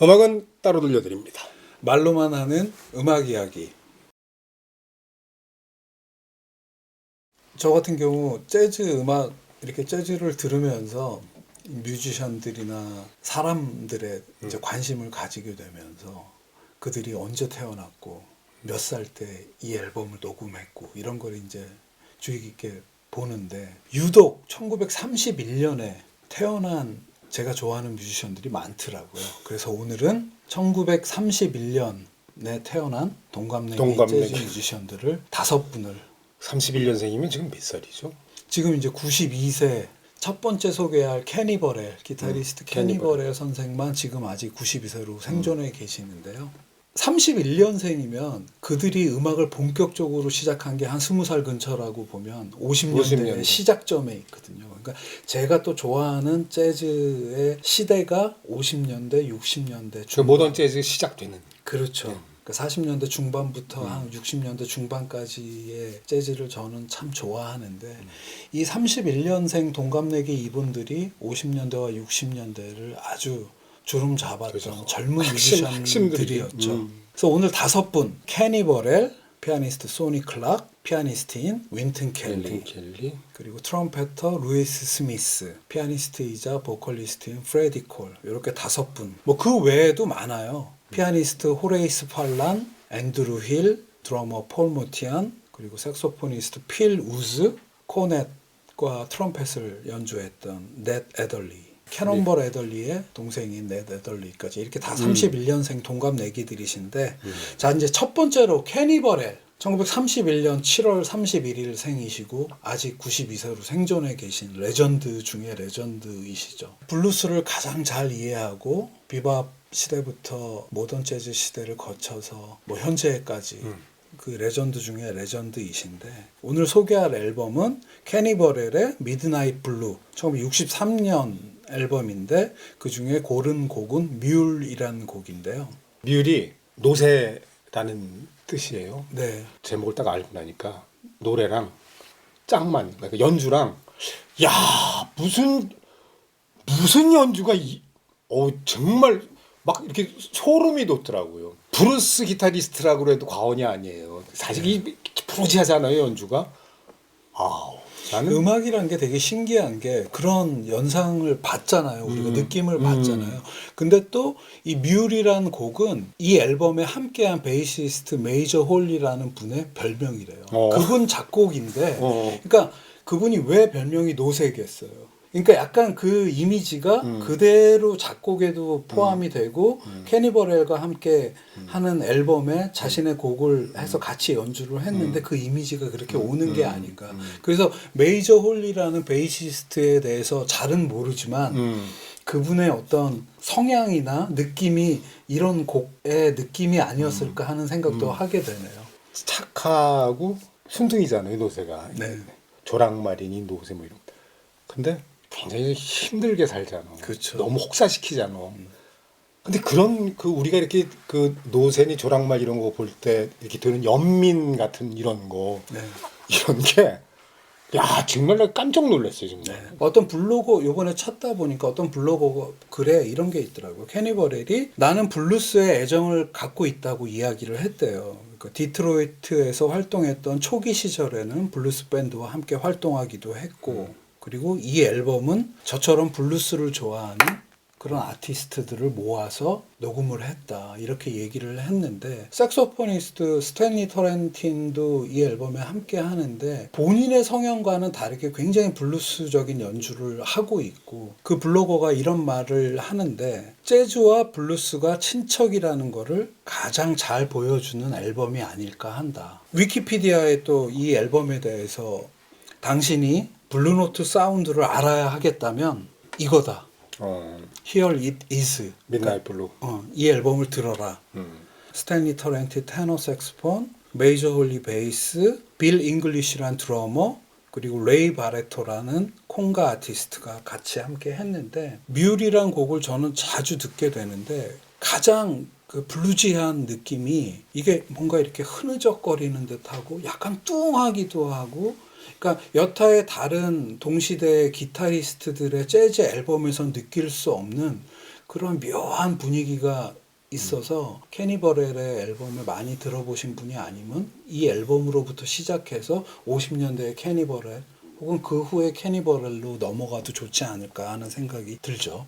음악은 따로 들려드립니다. 말로만 하는 음악 이야기. 저 같은 경우 재즈 음악, 이렇게 재즈를 들으면서 뮤지션들이나 사람들의 이제 관심을 가지게 되면서 그들이 언제 태어났고 몇 살 때 이 앨범을 녹음했고 이런 걸 이제 주의 깊게 보는데, 유독 1931년에 태어난 제가 좋아하는 뮤지션들이 많더라고요. 그래서 오늘은 1931년에 태어난 동갑내기 재즈 뮤지션들을 5분을. 31년생이면 지금 몇 살이죠? 지금 이제 92세. 첫 번째 소개할 케니 버렐, 기타리스트 케니 버렐 선생만 지금 아직 92세로 생존해 계시는데요. 31년생이면 그들이 음악을 본격적으로 시작한 게 한 20살 근처라고 보면 50년대 시작점에 있거든요. 그러니까 제가 또 좋아하는 재즈의 시대가 50년대, 60년대 그 모던 재즈 시작되는. 그렇죠. 40년대 중반부터 한 60년대 중반까지의 재즈를 저는 참 좋아하는데, 이 31년생 동갑내기 이분들이 50년대와 60년대를 아주 주름 잡았던 그렇죠. 젊은 뮤지션들이었죠. 그래서 오늘 5분, 케니 버렐, 피아니스트 소니 클락, 피아니스트인 윈튼 켈리, 그리고 트럼펫터 루이스 스미스, 피아니스트이자 보컬리스트인 프레디 콜, 이렇게 5분. 뭐 그 외에도 많아요. 피아니스트 호레이스 팔란, 앤드루 힐, 드러머 폴 모티안, 그리고 색소포니스트 필 우즈, 코넷과 트럼펫을 연주했던 넷 애덜리, 캐논볼 애덜리의 동생인 넷 애덜리까지 이렇게 다 31년생 동갑내기들이신데, 자 이제 첫 번째로 케니 버렐, 1931년 7월 31일 생이시고 아직 92세로 생존해 계신 레전드 중에 레전드이시죠. 블루스를 가장 잘 이해하고 비밥 시대부터 모던 재즈 시대를 거쳐서 뭐 현재까지 그 레전드 중에 레전드이신데, 오늘 소개할 앨범은 케니 버렐의 미드나잇 블루, 1963년 앨범인데 그 중에 고른 곡은 뮬이라는 곡인데요. 뮬이 노새라는 뜻이에요. 네. 제목을 딱 알고 나니까 노래랑 짝만, 그러니까 연주랑, 야 무슨 연주가 정말 막 이렇게 소름이 돋더라고요. 브루스 기타리스트라고 해도 과언이 아니에요. 사실 이 프로지하잖아요, 연주가. 나는 음악이란 게 되게 신기한 게 그런 연상을 받잖아요. 우리가 느낌을 받잖아요. 근데 또 이 뮬이라는 곡은 이 앨범에 함께한 베이시스트 메이저 홀이라는 분의 별명이래요. 그분 작곡인데, 그러니까 그분이 왜 별명이 노세겠어요. 그러니까 약간 그 이미지가 그대로 작곡에도 포함이 되고 케니 버렐과 함께 하는 앨범에 자신의 곡을 해서 같이 연주를 했는데 그 이미지가 그렇게 오는 게 아닌가. 그래서 메이저 홀리라는 베이시스트에 대해서 잘은 모르지만 그분의 어떤 성향이나 느낌이 이런 곡의 느낌이 아니었을까 하는 생각도 하게 되네요. 착하고 순둥이잖아요, 노세가. 네. 조랑말이니 노세 뭐 이런. 근데 굉장히 힘들게 살잖아. 그렇죠. 너무 혹사시키잖아. 근데 그런 우리가 이렇게 그 노세니 조랑말 이런 거 볼 때 이렇게 드는 연민 같은 이런 거, 네. 이런 게 정말 나 깜짝 놀랐어요, 정말. 네. 어떤 블로거 요번에 찾다 보니까 어떤 블로거 글에 이런 게 있더라고요. 케니 버렐이 나는 블루스에 애정을 갖고 있다고 이야기를 했대요. 그러니까 디트로이트에서 활동했던 초기 시절에는 블루스 밴드와 함께 활동하기도 했고, 그리고 이 앨범은 저처럼 블루스를 좋아하는 그런 아티스트들을 모아서 녹음을 했다, 이렇게 얘기를 했는데, 색소포니스트 스탠리 터렌틴도 이 앨범에 함께 하는데 본인의 성향과는 다르게 굉장히 블루스적인 연주를 하고 있고, 그 블로거가 이런 말을 하는데 재즈와 블루스가 친척이라는 거를 가장 잘 보여주는 앨범이 아닐까 한다. 위키피디아에 또 이 앨범에 대해서 당신이 블루노트 사운드를 알아야 하겠다면 이거다. Here it is. 미드나잇 블루. 이 앨범을 들어라. 스탠리 터렌티 테너 색스폰, 메이저 홀리 베이스, 빌 잉글리시라는 드러머, 그리고 레이 바레토라는 콩가 아티스트가 같이 함께 했는데, 뮬이란 곡을 저는 자주 듣게 되는데 가장 그 블루지한 느낌이, 이게 뭔가 이렇게 흐느적거리는 듯하고 약간 뚱하기도 하고, 그러니까 여타의 다른 동시대 기타리스트들의 재즈 앨범에서 느낄 수 없는 그런 묘한 분위기가 있어서 케니 버렐의 앨범을 많이 들어보신 분이 아니면 이 앨범으로부터 시작해서 50년대의 케니 버렐 혹은 그 후에 케니 버렐로 넘어가도 좋지 않을까 하는 생각이 들죠.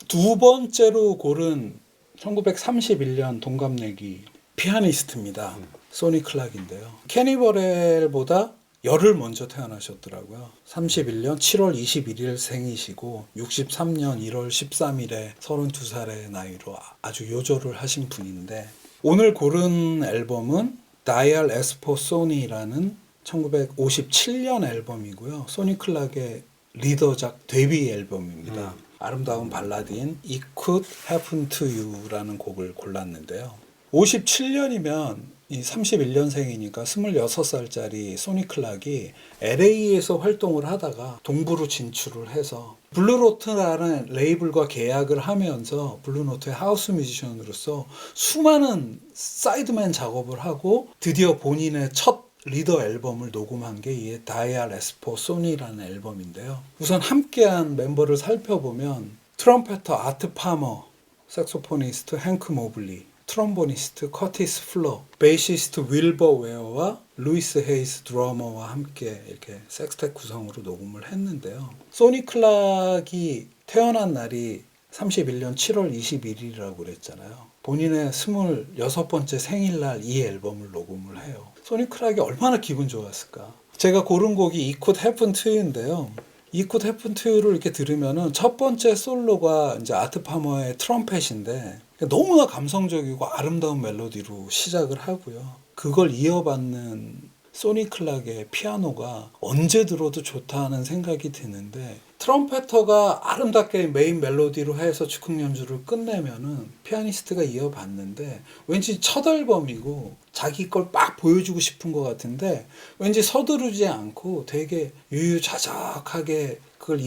두 번째로 고른 1931년 동갑내기 피아니스트입니다. 소니 클락인데요. 케니 버렐보다 열흘 먼저 태어나셨더라고요. 31년 7월 21일 생이시고 63년 1월 13일에 32살의 나이로 아주 요절을 하신 분인데 오늘 고른 앨범은 다이얼 에스포 소니라는 1957년 앨범이고요. 소니 클락의 리더작 데뷔 앨범입니다. 아름다운 발라드인 It Could Happen to You라는 곡을 골랐는데요. 57년이면 이 31년생이니까 26살짜리 소니 클락이 LA에서 활동을 하다가 동부로 진출을 해서 블루노트라는 레이블과 계약을 하면서 블루노트의 하우스 뮤지션으로서 수많은 사이드맨 작업을 하고 드디어 본인의 첫 리더 앨범을 녹음한 게 이 다이얼 에스포 소니라는 앨범인데요. 우선 함께한 멤버를 살펴보면 트럼페터 아트 파머, 색소포니스트 행크 모블리, 트럼보니스트 커티스 플러, 베이시스트 윌버 웨어와 루이스 헤이스 드러머와 함께 이렇게 섹스텟 구성으로 녹음을 했는데요. 소니 클락이 태어난 날이 31년 7월 21일이라고 그랬잖아요. 본인의 26번째 생일날 이 앨범을 녹음을 해요. 소니 클락이 얼마나 기분 좋았을까. 제가 고른 곡이 It Could Happen to You인데요. It Could Happen to You를 이렇게 들으면은 첫 번째 솔로가 이제 아트 파머의 트럼펫인데 너무나 감성적이고 아름다운 멜로디로 시작을 하고요. 그걸 이어받는 소니 클락의 피아노가 언제 들어도 좋다는 생각이 드는데 트럼페터가 아름답게 메인 멜로디로 해서 즉흥 연주를 끝내면은 피아니스트가 이어받는데 왠지 첫 앨범이고 자기 걸 막 보여주고 싶은 것 같은데 왠지 서두르지 않고 되게 유유자적하게 그걸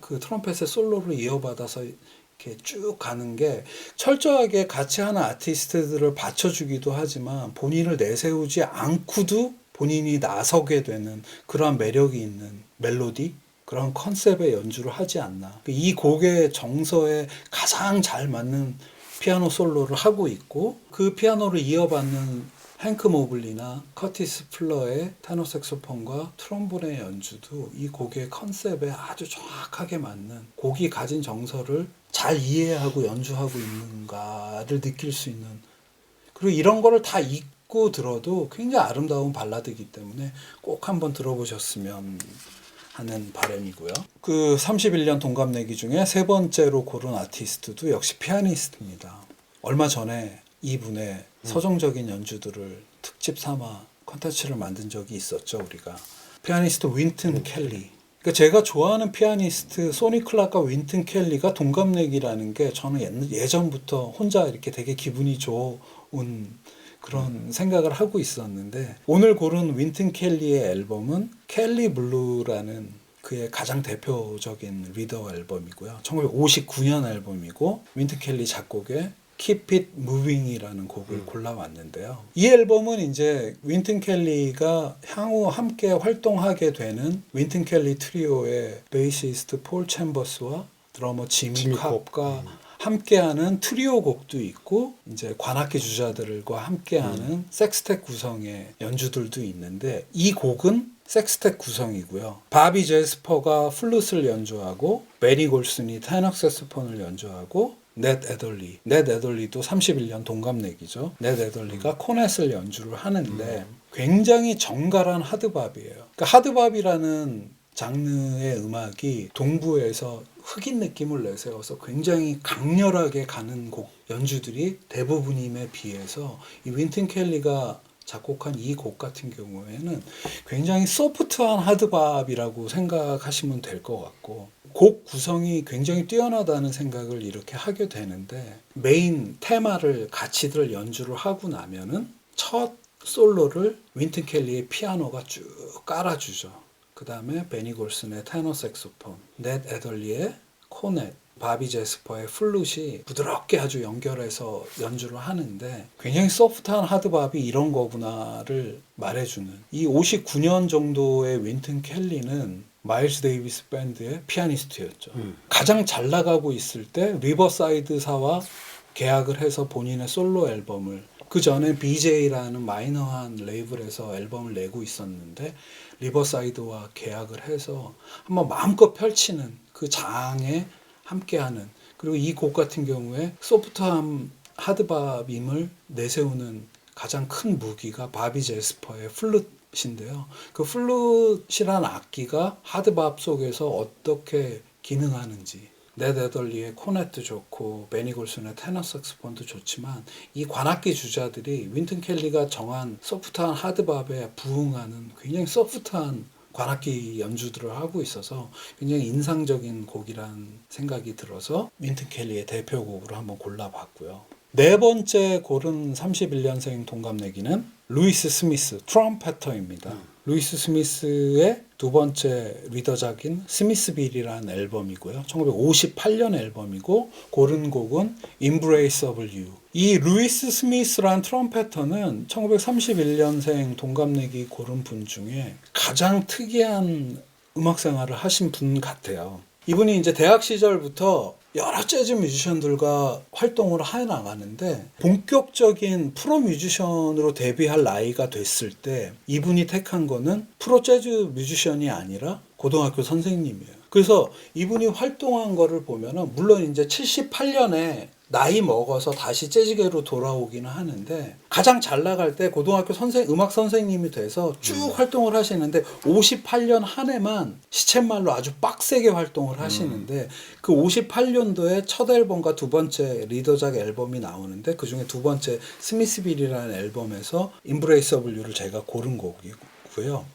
그 트럼펫의 솔로를 이어받아서 이렇게 쭉 가는 게 철저하게 같이 하는 아티스트들을 받쳐주기도 하지만 본인을 내세우지 않고도 본인이 나서게 되는 그런 매력이 있는 멜로디, 그런 컨셉의 연주를 하지 않나. 이 곡의 정서에 가장 잘 맞는 피아노 솔로를 하고 있고 그 피아노를 이어받는 행크 모블리나 커티스 플러의 테너 색소폰과 트롬본의 연주도 이 곡의 컨셉에 아주 정확하게 맞는 곡이 가진 정서를 잘 이해하고 연주하고 있는가를 느낄 수 있는 그리고 이런 거를 다 잊고 들어도 굉장히 아름다운 발라드이기 때문에 꼭 한번 들어보셨으면 하는 바람이고요. 그 31년 동갑내기 중에 세 번째로 고른 아티스트도 역시 피아니스트입니다. 얼마 전에 이분의 서정적인 연주들을 특집 삼아 컨텐츠를 만든 적이 있었죠, 우리가. 피아니스트 윈튼 켈리. 그러니까 제가 좋아하는 피아니스트 소니 클락과 윈튼 켈리가 동갑내기라는 게 저는 예전부터 혼자 이렇게 되게 기분이 좋은 그런 생각을 하고 있었는데 오늘 고른 윈튼 켈리의 앨범은 켈리 블루라는 그의 가장 대표적인 리더 앨범이고요. 1959년 앨범이고 윈튼 켈리 작곡의 Keep It Moving이라는 곡을 골라왔는데요. 이 앨범은 이제 윈튼 켈리가 향후 함께 활동하게 되는 윈튼 켈리 트리오의 베이시스트 폴 챔버스와 드러머 지미 캅과 함께하는 트리오 곡도 있고 이제 관악기 주자들과 함께하는 섹스텟 구성의 연주들도 있는데 이 곡은 섹스텟 구성이고요. 바비 제스퍼가 플룻을 연주하고 베니 골슨이 테너 색소폰을 연주하고 넷 애덜리도 31년 동갑내기죠. 넷 애덜리가 코넷을 연주를 하는데 굉장히 정갈한 하드밥이에요. 그러니까 하드밥이라는 장르의 음악이 동부에서 흑인 느낌을 내세워서 굉장히 강렬하게 가는 곡 연주들이 대부분임에 비해서 이 윈튼 켈리가 작곡한 이 곡 같은 경우에는 굉장히 소프트한 하드밥이라고 생각하시면 될 것 같고 곡 구성이 굉장히 뛰어나다는 생각을 이렇게 하게 되는데 메인 테마를 같이들 연주를 하고 나면은 첫 솔로를 윈튼 켈리의 피아노가 쭉 깔아주죠. 그 다음에 베니 골슨의 테너 색소폰, 넷 애덜리의 코넷, 바비 제스퍼의 플룻이 부드럽게 아주 연결해서 연주를 하는데 굉장히 소프트한 하드밥이 이런 거구나를 말해주는 이 59년 정도의 윈튼 켈리는 마일스 데이비스 밴드의 피아니스트였죠. 가장 잘 나가고 있을 때 리버사이드사와 계약을 해서 본인의 솔로 앨범을, 그 전에 BJ라는 마이너한 레이블에서 앨범을 내고 있었는데 리버사이드와 계약을 해서 한번 마음껏 펼치는 그 장에 함께하는, 그리고 이 곡 같은 경우에 소프트함 하드밥임을 내세우는 가장 큰 무기가 바비 제스퍼의 플룻인데요. 그 플룻이란 악기가 하드밥 속에서 어떻게 기능하는지, 넷 에덜리의 코넷도 좋고 베니 골슨의 테너 색스폰도 좋지만 이 관악기 주자들이 윈튼 켈리가 정한 소프트한 하드밥에 부응하는 굉장히 소프트한 관악기 연주들을 하고 있어서 굉장히 인상적인 곡이란 생각이 들어서 윈튼 켈리의 대표곡으로 한번 골라봤고요. 네 번째 고른 31년생 동갑내기는 루이스 스미스 트럼펫터입니다. 루이스 스미스의 두 번째 리더작인 스미스빌이라는 앨범이고요. 1958년 앨범이고 고른 곡은 Embrace of You. 이 루이스 스미스라는 트럼펫터는 1931년생 동갑내기 고른 분 중에 가장 특이한 음악 생활을 하신 분 같아요. 이분이 이제 대학 시절부터 여러 재즈 뮤지션들과 활동을 해 나가는데 본격적인 프로 뮤지션으로 데뷔할 나이가 됐을 때 이분이 택한 거는 프로 재즈 뮤지션이 아니라 고등학교 선생님이에요. 그래서 이분이 활동한 거를 보면은 물론 이제 78년에 나이 먹어서 다시 재즈계로 돌아오기는 하는데 가장 잘 나갈 때 고등학교 음악 선생님이 돼서 쭉 활동을 하시는데 58년 한 해만 시쳇말로 아주 빡세게 활동을 하시는데 그 58년도에 첫 앨범과 두 번째 리더작 앨범이 나오는데 그 중에 두 번째 스미스빌이라는 앨범에서 Embrace of You를 제가 고른 곡이고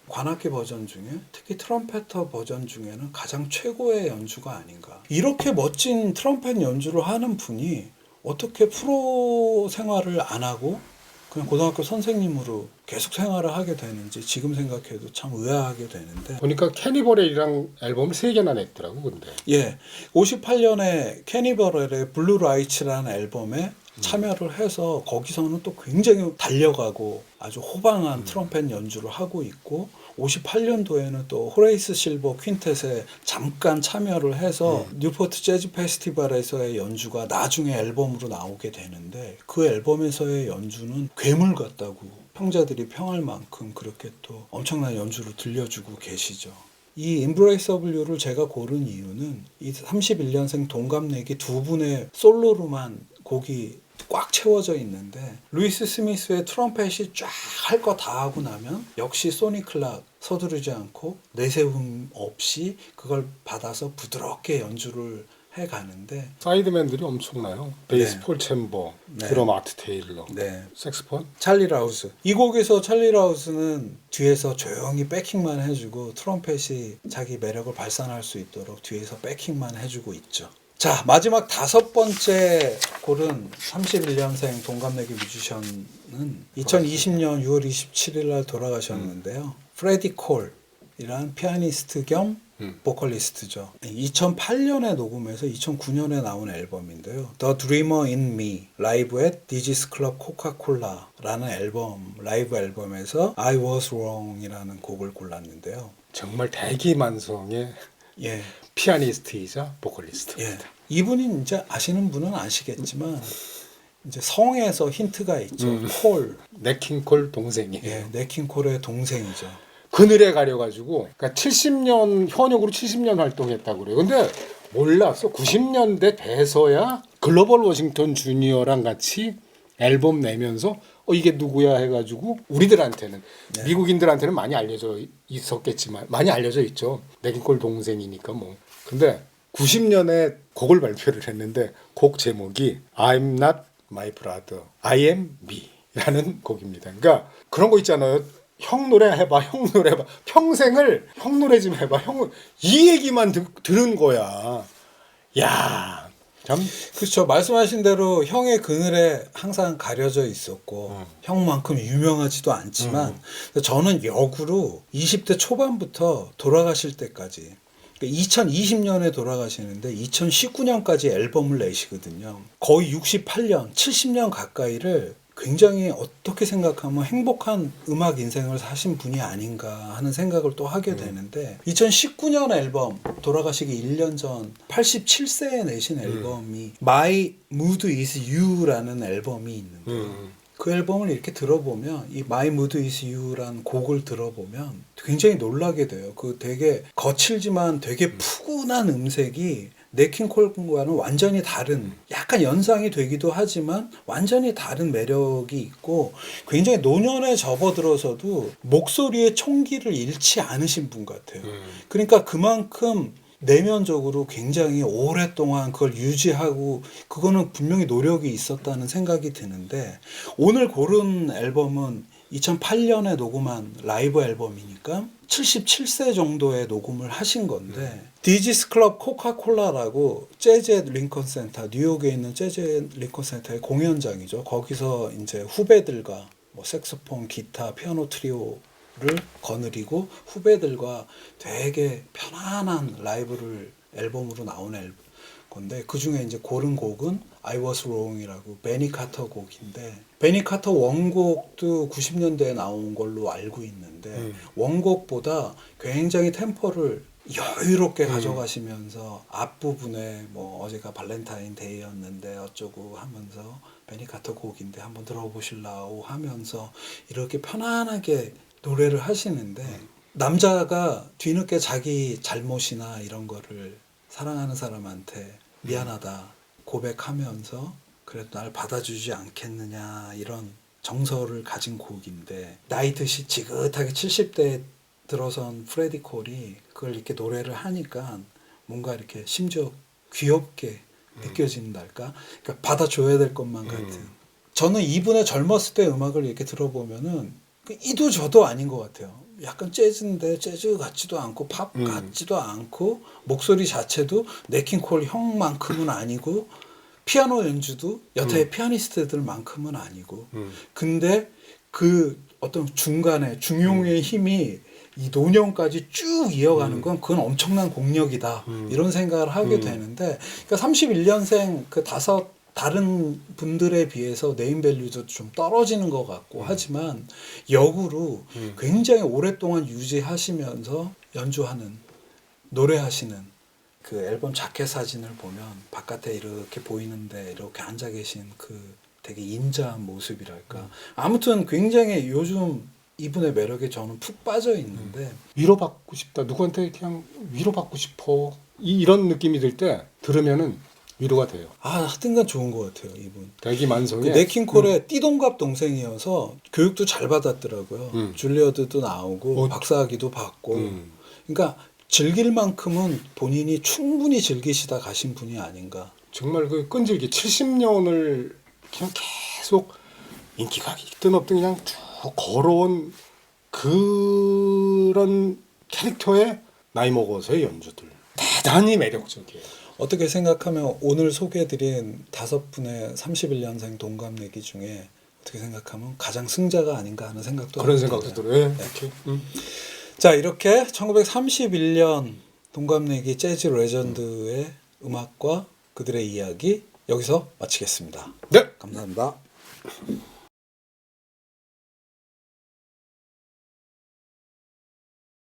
관악기 버전 중에 특히 트럼펫터 버전 중에는 가장 최고의 연주가 아닌가. 이렇게 멋진 트럼펫 연주를 하는 분이 어떻게 프로 생활을 안 하고 그냥 고등학교 선생님으로 계속 생활을 하게 되는지 지금 생각해도 참 의아하게 되는데. 보니까 캐니버렐이랑 앨범을 3개나 냈더라고 근데. 예, 58년에 캐니버렐의 블루 라이츠라는 앨범에 참여를 해서 거기서는 또 굉장히 달려가고 아주 호방한 트럼펫 연주를 하고 있고 58년도에는 또 호레이스 실버 퀸텟에 잠깐 참여를 해서 뉴포트 재즈 페스티벌에서의 연주가 나중에 앨범으로 나오게 되는데 그 앨범에서의 연주는 괴물 같다고 평자들이 평할 만큼 그렇게 또 엄청난 연주를 들려주고 계시죠. 이 Embrace of You를 제가 고른 이유는 이 31년생 동갑내기 두 분의 솔로로만 곡이 꽉 채워져 있는데 루이스 스미스의 트럼펫이 쫙 할 거 다 하고 나면 역시 소니 클락 서두르지 않고 내세움 없이 그걸 받아서 부드럽게 연주를 해가는데 사이드맨들이 엄청나요. 베이스 네. 폴 챔버, 네. 드럼 아트 테일러, 네. 색스폰. 찰리 라우스. 이 곡에서 찰리 라우스는 뒤에서 조용히 백킹만 해주고 트럼펫이 자기 매력을 발산할 수 있도록 뒤에서 백킹만 해주고 있죠. 자, 마지막 다섯 번째 고른 31년생 동갑내기 뮤지션은 2020년 6월 27일 날 돌아가셨는데요. 프레디 콜이라는 피아니스트 겸 보컬리스트죠. 2008년에 녹음해서 2009년에 나온 앨범인데요. The Dreamer in Me 라이브 앳 디지스 클럽 코카콜라라는 앨범, 라이브 앨범에서 I Was Wrong이라는 곡을 골랐는데요. 정말 대기만성의 예. 피아니스트이자 보컬리스트. 예. 이분이 이제 아시는 분은 아시겠지만 이제 성에서 힌트가 있죠. 콜. 네킹콜 동생이에요. 예, 네킹콜의 동생이죠. 그늘에 가려가지고 그러니까 70년 현역으로 70년 활동했다고 그래요. 근데 몰랐어. 90년대 돼서야 글로벌 워싱턴 주니어랑 같이 앨범 내면서 이게 누구야 해가지고 우리들한테는 네. 미국인들한테는 많이 알려져 있었겠지만 많이 알려져 있죠. 네킹콜 동생이니까 뭐. 근데 90년에 곡을 발표를 했는데 곡 제목이 I'm not my brother, I am me라는 곡입니다. 그러니까 그런 거 있잖아요. 형 노래 해봐, 형 노래 해봐. 평생을 형 노래 좀 해봐, 이 얘기만 들은 거야. 야, 참. 그렇죠. 말씀하신 대로 형의 그늘에 항상 가려져 있었고 형만큼 유명하지도 않지만 저는 역으로 20대 초반부터 돌아가실 때까지 2020년에 돌아가시는데 2019년까지 앨범을 내시거든요. 거의 68년, 70년 가까이를 굉장히 어떻게 생각하면 행복한 음악 인생을 사신 분이 아닌가 하는 생각을 또 하게 되는데 2019년 앨범 돌아가시기 1년 전 87세에 내신 앨범이 My Mood Is You라는 앨범이 있는데 그 앨범을 이렇게 들어보면 이 My Mood Is You라는 곡을 들어보면 굉장히 놀라게 돼요. 그 되게 거칠지만 되게 푸근한 음색이 네킹콜과는 완전히 다른 약간 연상이 되기도 하지만 완전히 다른 매력이 있고 굉장히 노년에 접어들어서도 목소리의 총기를 잃지 않으신 분 같아요. 그러니까 그만큼 내면적으로 굉장히 오랫동안 그걸 유지하고 그거는 분명히 노력이 있었다는 생각이 드는데 오늘 고른 앨범은 2008년에 녹음한 라이브 앨범이니까 77세 정도의 녹음을 하신 건데 디지스 클럽 코카콜라라고 재즈 링컨 센터 뉴욕에 있는 재즈 링컨 센터의 공연장이죠. 거기서 이제 후배들과 뭐 색소폰, 기타, 피아노 트리오를 거느리고 후배들과 되게 편안한 라이브를 앨범으로 나온 건데 그 중에 이제 고른 곡은 I Was Wrong이라고 베니 카터 곡인데 베니 카터 원곡도 90년대에 나온 걸로 알고 있는데 원곡보다 굉장히 템포를 여유롭게 가져가시면서 앞부분에 뭐 어제가 발렌타인데이였는데 어쩌고 하면서 베니 카터 곡인데 한번 들어보실라고 하면서 이렇게 편안하게 노래를 하시는데 남자가 뒤늦게 자기 잘못이나 이런 거를 사랑하는 사람한테 미안하다 고백하면서 그래도 날 받아주지 않겠느냐 이런 정서를 가진 곡인데 나이 드시 지긋하게 70대에 들어선 프레디 콜이 그걸 이렇게 노래를 하니까 뭔가 이렇게 심지어 귀엽게 느껴진달까? 그러니까 받아줘야 될 것만 같은. 저는 이분의 젊었을 때 음악을 이렇게 들어보면은 이도 저도 아닌 것 같아요. 약간 재즈인데 재즈 같지도 않고 팝 같지도 않고 목소리 자체도 네킹콜 형만큼은 아니고 피아노 연주도 여타의 피아니스트들만큼은 아니고 근데 그 어떤 중간에 중용의 힘이 이 노년까지 쭉 이어가는 건 그건 엄청난 공력이다 이런 생각을 하게 되는데 그러니까 31년생 그 다른 분들에 비해서 네임밸류도 좀 떨어지는 것 같고 하지만 역으로 굉장히 오랫동안 유지하시면서 연주하는 노래하시는 그 앨범 자켓 사진을 보면 바깥에 이렇게 보이는데 이렇게 앉아 계신 그 되게 인자한 모습이랄까 아무튼 굉장히 요즘 이분의 매력에 저는 푹 빠져 있는데 위로받고 싶다. 누구한테 그냥 위로받고 싶어. 이런 느낌이 들 때 들으면은 위로가 돼요. 하여튼간 좋은 것 같아요 이분. 대기만성에 그 네킹콜의 띠동갑 동생이어서 교육도 잘 받았더라고요. 줄리어드도 나오고 박사학위도 받고. 그러니까 즐길 만큼은 본인이 충분히 즐기시다 가신 분이 아닌가. 정말 그 끈질기 70년을 그냥 계속 인기가 있든 없든 그냥 쭉 걸어온 그런 캐릭터의 나이 먹어서의 연주들 대단히 매력적이에요. 어떻게 생각하면 오늘 소개해드린 5분의 31년생 동갑내기 중에 어떻게 생각하면 가장 승자가 아닌가 하는 생각도 그런 생각도 들어요. 네. 이렇게. 자 이렇게 1931년 동갑내기 재즈 레전드의 음악과 그들의 이야기 여기서 마치겠습니다. 네. 감사합니다.